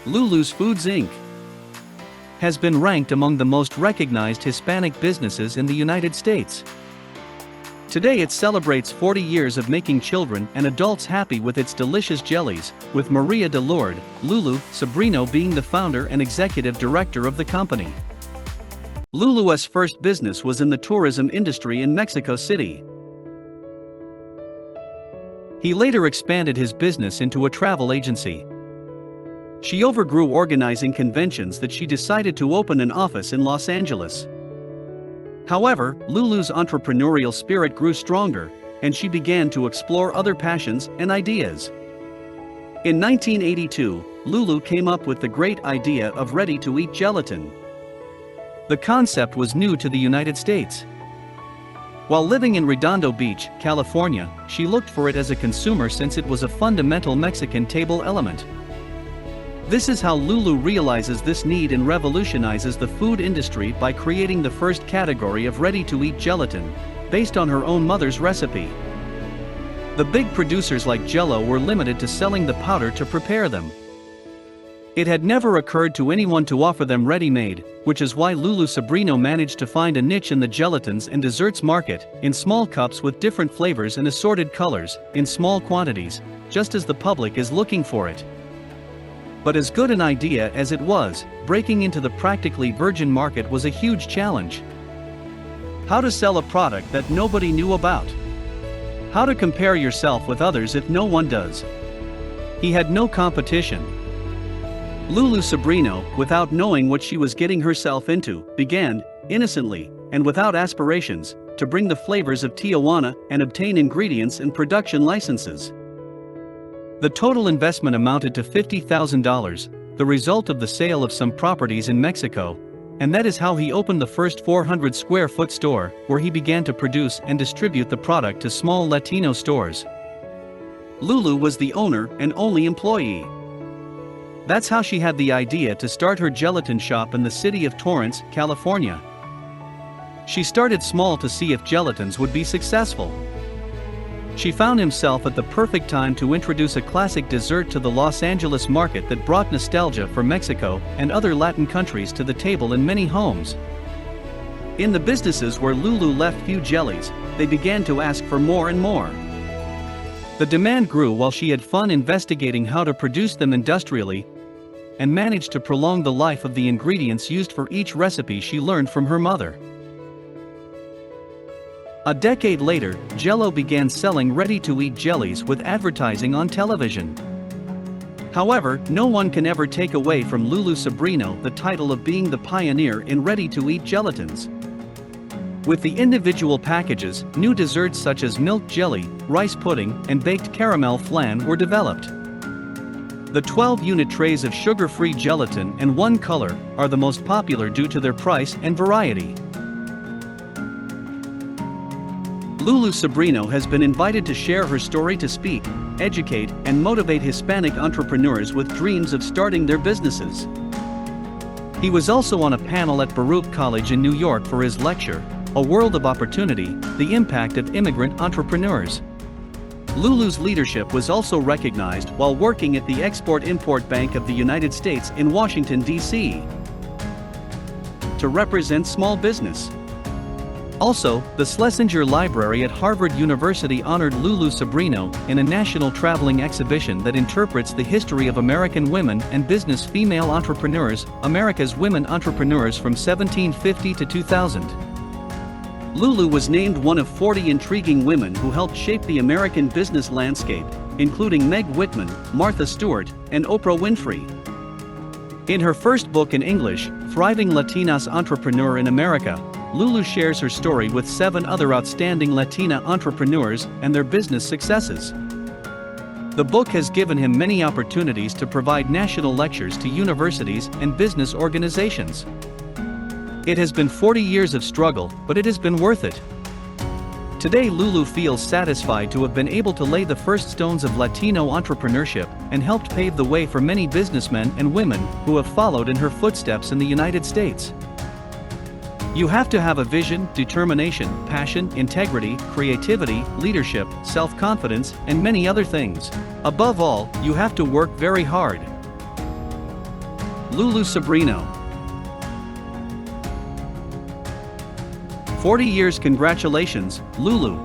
Lulu's Foods Inc. has been ranked among the most recognized Hispanic businesses in the United States. Today it celebrates 40 years of making children and adults happy with its delicious jellies, with Maria de Lourdes, Lulu Sobrino being the founder and executive director of the company. Lulu's first business was in the tourism industry in Mexico City. He later expanded his business into a travel agency. She overgrew organizing conventions that she decided to open an office in Los Angeles. However, Lulu's entrepreneurial spirit grew stronger, and she began to explore other passions and ideas. In 1982, Lulu came up with the great idea of ready-to-eat gelatin. The concept was new to the United States. While living in Redondo Beach, California, she looked for it as a consumer since it was a fundamental Mexican table element. This is how Lulu realizes this need and revolutionizes the food industry by creating the first category of ready-to-eat gelatin, based on her own mother's recipe. The big producers like Jell-O were limited to selling the powder to prepare them. It had never occurred to anyone to offer them ready-made, which is why Lulu Sobrino managed to find a niche in the gelatins and desserts market, in small cups with different flavors and assorted colors, in small quantities, just as the public is looking for it. But as good an idea as it was, breaking into the practically virgin market was a huge challenge. How to sell a product that nobody knew about? How to compare yourself with others if no one does? He had no competition. Lulu Sobrino, without knowing what she was getting herself into, began, innocently, and without aspirations, to bring the flavors of Tijuana and obtain ingredients and production licenses. The total investment amounted to $50,000, the result of the sale of some properties in Mexico, and that is how he opened the first 400 square foot store, where he began to produce and distribute the product to small Latino stores. Lulu was the owner and only employee. That's how she had the idea to start her gelatin shop in the city of Torrance, California. She started small to see if gelatins would be successful. She found himself at the perfect time to introduce a classic dessert to the Los Angeles market that brought nostalgia for Mexico and other Latin countries to the table in many homes. In the businesses where Lulu left few jellies, they began to ask for more and more. The demand grew while she had fun investigating how to produce them industrially, and managed to prolong the life of the ingredients used for each recipe she learned from her mother. A decade later, Jell-O began selling ready-to-eat jellies with advertising on television. However, no one can ever take away from Lulu Sobrino the title of being the pioneer in ready-to-eat gelatins. With the individual packages, new desserts such as milk jelly, rice pudding, and baked caramel flan were developed. The 12-unit trays of sugar-free gelatin and one color are the most popular due to their price and variety. Lulu Sobrino has been invited to share her story to speak, educate, and motivate Hispanic entrepreneurs with dreams of starting their businesses. He was also on a panel at Baruch College in New York for his lecture, A World of Opportunity: The Impact of Immigrant Entrepreneurs. Lulu's leadership was also recognized while working at the Export-Import Bank of the United States in Washington, D.C. to represent small business. Also, the Schlesinger Library at Harvard University honored Lulu Sobrino in a national traveling exhibition that interprets the history of American women and business female entrepreneurs, America's Women Entrepreneurs from 1750 to 2000. Lulu was named one of 40 intriguing women who helped shape the American business landscape, including Meg Whitman, Martha Stewart, and Oprah Winfrey. In her first book in English, Thriving Latinas Entrepreneur in America, Lulu shares her story with 7 other outstanding Latina entrepreneurs and their business successes. The book has given him many opportunities to provide national lectures to universities and business organizations. It has been 40 years of struggle, but it has been worth it. Today Lulu feels satisfied to have been able to lay the first stones of Latino entrepreneurship and helped pave the way for many businessmen and women who have followed in her footsteps in the United States. You have to have a vision, determination, passion, integrity, creativity, leadership, self-confidence, and many other things. Above all, you have to work very hard. Lulu Sobrino. 40 years. Congratulations, Lulu.